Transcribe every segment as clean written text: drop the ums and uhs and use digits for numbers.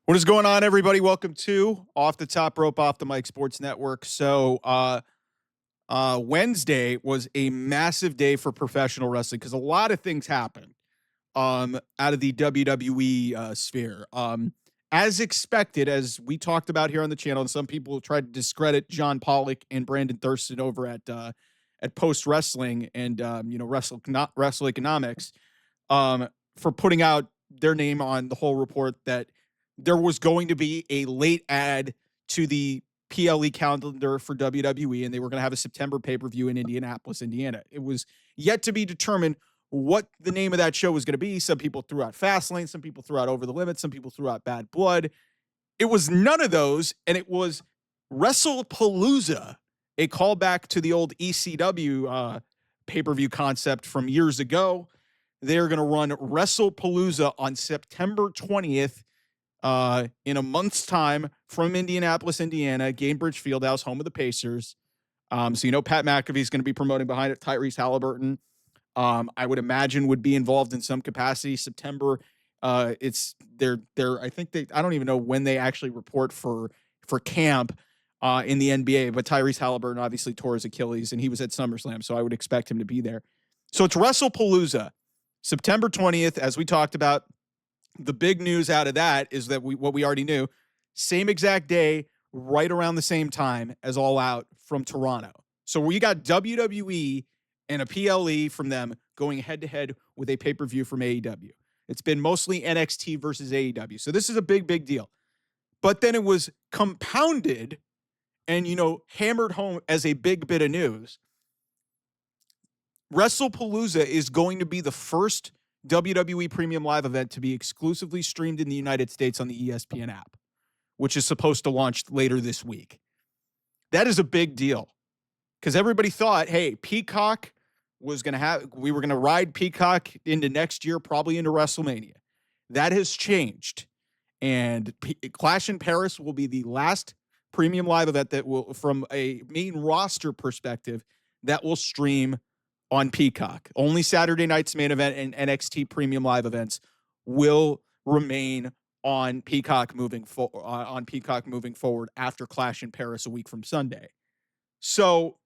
What is going on, everybody? Welcome to Off the Top Rope, Off the Mic Sports Network. Wednesday was a massive day for professional wrestling because a lot of things happened out of the WWE sphere. As expected, as we talked about here on the channel, and some people tried to discredit John Pollock and Brandon Thurston over at Post Wrestling and Wrestle Economics for putting out their name on the whole report that there was going to be a late add to the PLE calendar for WWE, and they were going to have a September pay-per-view in Indianapolis, Indiana. It was yet to be determined what the name of that show was going to be. Some people threw out Fastlane, some people threw out Over the Limit, some people threw out Bad Blood. It was none of those, and it was Wrestlepalooza, a callback to the old ECW pay-per-view concept from years ago. They're going to run Wrestlepalooza on September 20th in a month's time from Indianapolis, Indiana, Gainbridge Fieldhouse, home of the Pacers. So Pat McAfee is going to be promoting behind it. Tyrese Halliburton, I would imagine, would be involved in some capacity. September, I don't even know when they actually report for camp in the NBA, but Tyrese Halliburton obviously tore his Achilles and he was at SummerSlam, so I would expect him to be there. So it's Wrestlepalooza, September 20th, as we talked about. The big news out of that is that what we already knew, same exact day, right around the same time as All Out from Toronto. So we got WWE and a PLE from them going head-to-head with a pay-per-view from AEW. It's been mostly NXT versus AEW. So this is a big, big deal. But then it was compounded and, hammered home as a big bit of news. Wrestlepalooza is going to be the first WWE Premium Live event to be exclusively streamed in the United States on the ESPN app, which is supposed to launch later this week. That is a big deal because everybody thought, hey, Peacock we were going to ride Peacock into next year, probably into WrestleMania. That has changed. And Clash in Paris will be the last Premium Live event that will, from a main roster perspective, that will stream on Peacock. Only Saturday night's main event and NXT Premium Live events will remain on Peacock moving forward after Clash in Paris a week from Sunday. So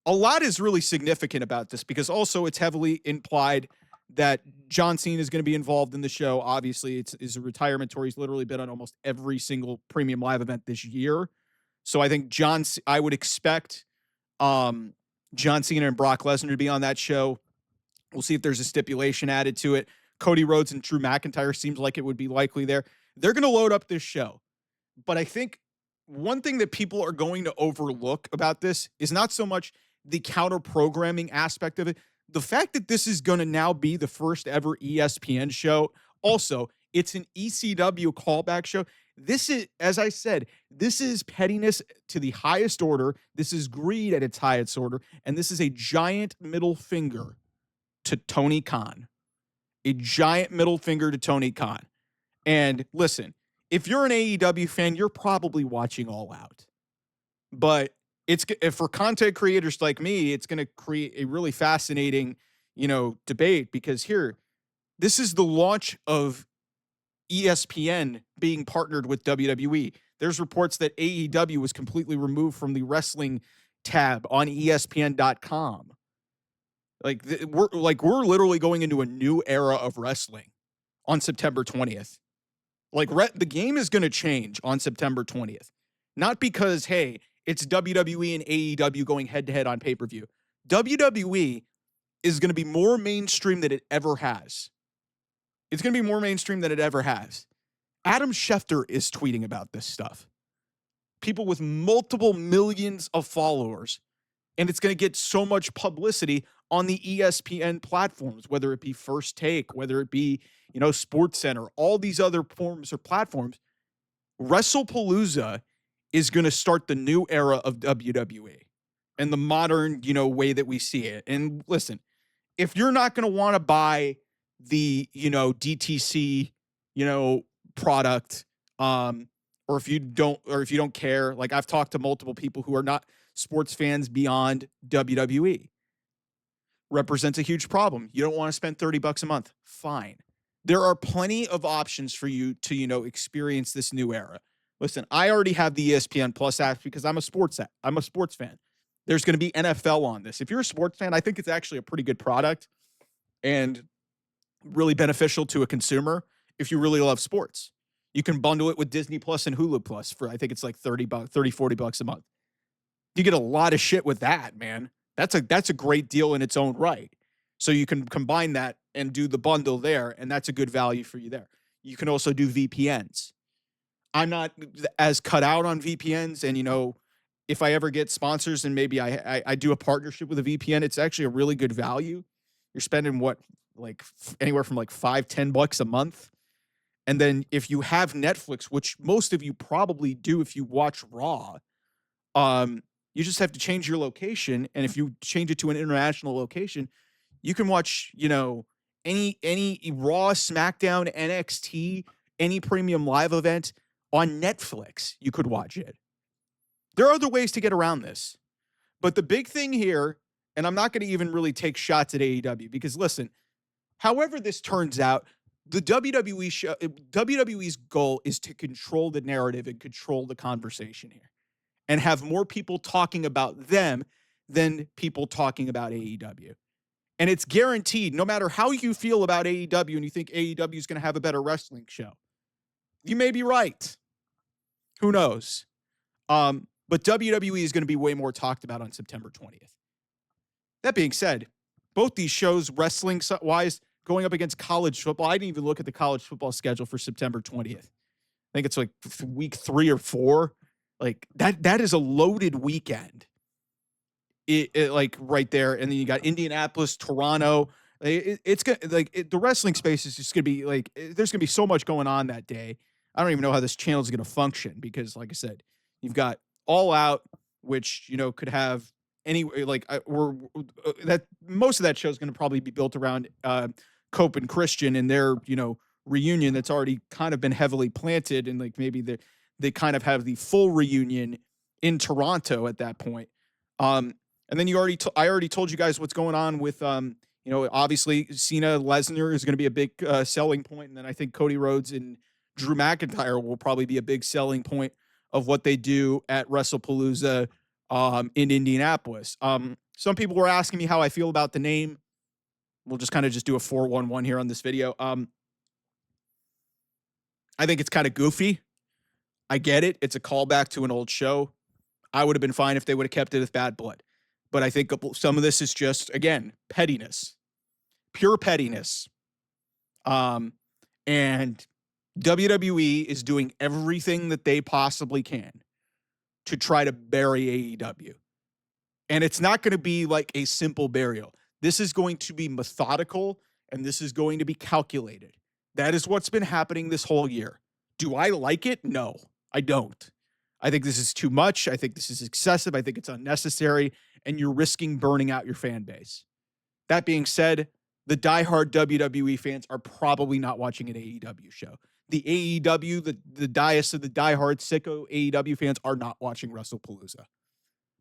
a lot is really significant about this because also it's heavily implied that John Cena is going to be involved in the show. Obviously, it's a retirement tour. He's literally been on almost every single Premium Live event this year. So I think I would expect John Cena and Brock Lesnar to be on that show. We'll see if there's a stipulation added to it. Cody Rhodes and Drew McIntyre seems like it would be likely there. They're going to load up this show. But I think one thing that people are going to overlook about this is not so much the counter-programming aspect of it. The fact that this is going to now be the first ever ESPN show. Also, it's an ECW callback show. This is, as I said, this is pettiness to the highest order. This is greed at its highest order. And this is a giant middle finger to Tony Khan. A giant middle finger to Tony Khan. And listen, if you're an AEW fan, you're probably watching All Out. But for content creators like me, it's going to create a really fascinating, debate because this is the launch of ESPN being partnered with WWE. There's reports that AEW was completely removed from the wrestling tab on ESPN.com. We're literally going into a new era of wrestling on September 20th. The game is going to change on September 20th. Not because, hey, it's WWE and AEW going head-to-head on pay-per-view. WWE is going to be more mainstream than it ever has. It's going to be more mainstream than it ever has. Adam Schefter is tweeting about this stuff. People with multiple millions of followers. And it's going to get so much publicity on the ESPN platforms, whether it be First Take, whether it be, SportsCenter, all these other forms or platforms. Wrestlepalooza is going to start the new era of WWE and the modern, way that we see it. And listen, if you're not going to want to buy the, DTC, product, or if you don't care, like I've talked to multiple people who are not sports fans beyond WWE, represents a huge problem. You don't want to spend $30 a month. Fine. There are plenty of options for you to, experience this new era. Listen, I already have the ESPN Plus app because I'm a sports fan. There's going to be NFL on this. If you're a sports fan, I think it's actually a pretty good product and really beneficial to a consumer if you really love sports. You can bundle it with Disney Plus and Hulu Plus for, I think it's like $40 a month. You get a lot of shit with that, man. That's a great deal in its own right. So you can combine that and do the bundle there, and that's a good value for you there. You can also do VPNs. I'm not as cut out on VPNs, and if I ever get sponsors and maybe I do a partnership with a VPN, it's actually a really good value. You're spending anywhere from like $5-10 a month. And then if you have Netflix, which most of you probably do if you watch Raw, you just have to change your location. And if you change it to an international location, you can watch, any Raw, SmackDown, NXT, any premium live event on Netflix. You could watch it. There are other ways to get around this. But the big thing here, and I'm not going to even really take shots at AEW because listen, however this turns out, the WWE's goal is to control the narrative and control the conversation here and have more people talking about them than people talking about AEW. And it's guaranteed, no matter how you feel about AEW and you think AEW is going to have a better wrestling show, you may be right. Who knows? But WWE is going to be way more talked about on September 20th. That being said, both these shows, wrestling-wise, going up against college football, I didn't even look at the college football schedule for September 20th. I think it's like week 3 or 4. Like, that is a loaded weekend. It like right there, and then you got Indianapolis, Toronto. It's gonna the wrestling space is just gonna be like there's gonna be so much going on that day. I don't even know how this channel is gonna function because, like I said, you've got All Out, which could have any that most of that show is gonna probably be built around Cope and Christian and their reunion that's already kind of been heavily planted, and like maybe they kind of have the full reunion in Toronto at that point. And then I already told you guys what's going on with, obviously Cena Lesnar is going to be a big selling point. And then I think Cody Rhodes and Drew McIntyre will probably be a big selling point of what they do at Wrestlepalooza in Indianapolis. Some people were asking me how I feel about the name. We'll just kind of do a 4-1-1 here on this video. I think it's kind of goofy. I get it. It's a callback to an old show. I would have been fine if they would have kept it with Bad Blood. But I think some of this is just, again, pettiness. Pure pettiness. And WWE is doing everything that they possibly can to try to bury AEW. And it's not going to be like a simple burial. This is going to be methodical, and this is going to be calculated. That is what's been happening this whole year. Do I like it? No, I don't. I think this is too much. I think this is excessive. I think it's unnecessary, and you're risking burning out your fan base. That being said, the diehard WWE fans are probably not watching an AEW show. The AEW, the dais of the diehard sicko AEW fans are not watching Wrestlepalooza.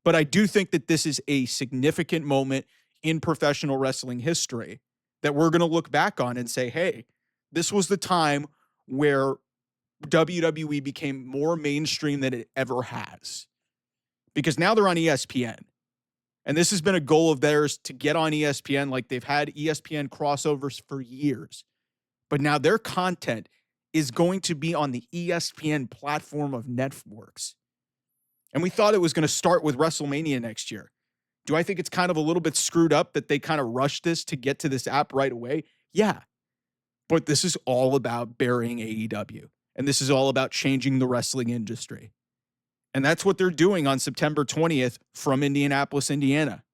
But I do think that this is a significant moment in professional wrestling history that we're going to look back on and say, hey, this was the time where WWE became more mainstream than it ever has. Because now they're on ESPN. And this has been a goal of theirs to get on ESPN. Like they've had ESPN crossovers for years. But now their content is going to be on the ESPN platform of networks. And we thought it was going to start with WrestleMania next year. Do I think it's kind of a little bit screwed up that they kind of rushed this to get to this app right away? Yeah. But this is all about burying AEW. And this is all about changing the wrestling industry. And that's what they're doing on September 20th from Indianapolis, Indiana.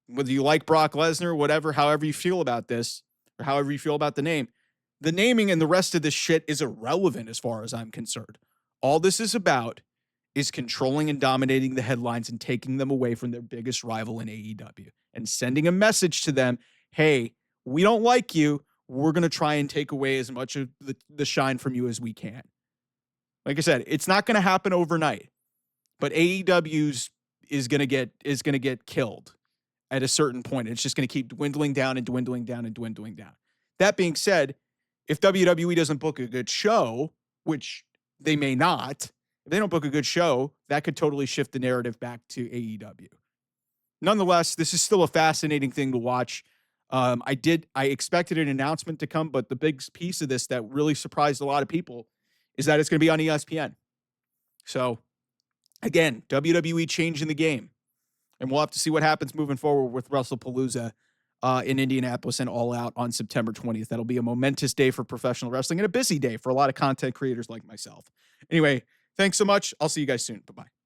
Whether you like Brock Lesnar, whatever, however you feel about this, or however you feel about the name, the naming and the rest of this shit is irrelevant as far as I'm concerned. All this is about is controlling and dominating the headlines and taking them away from their biggest rival in AEW and sending a message to them, hey, we don't like you. We're going to try and take away as much of the shine from you as we can. Like I said, it's not going to happen overnight, but AEW's is going to get killed at a certain point. It's just going to keep dwindling down and dwindling down and dwindling down. That being said, if WWE doesn't book a good show, which they may not, if they don't book a good show, that could totally shift the narrative back to AEW. Nonetheless, this is still a fascinating thing to watch. I expected an announcement to come, but the big piece of this that really surprised a lot of people is that it's going to be on ESPN. So again, WWE changing the game, and we'll have to see what happens moving forward with Wrestlepalooza in Indianapolis and All Out on September 20th. That'll be a momentous day for professional wrestling and a busy day for a lot of content creators like myself. Anyway, thanks so much. I'll see you guys soon. Bye-bye.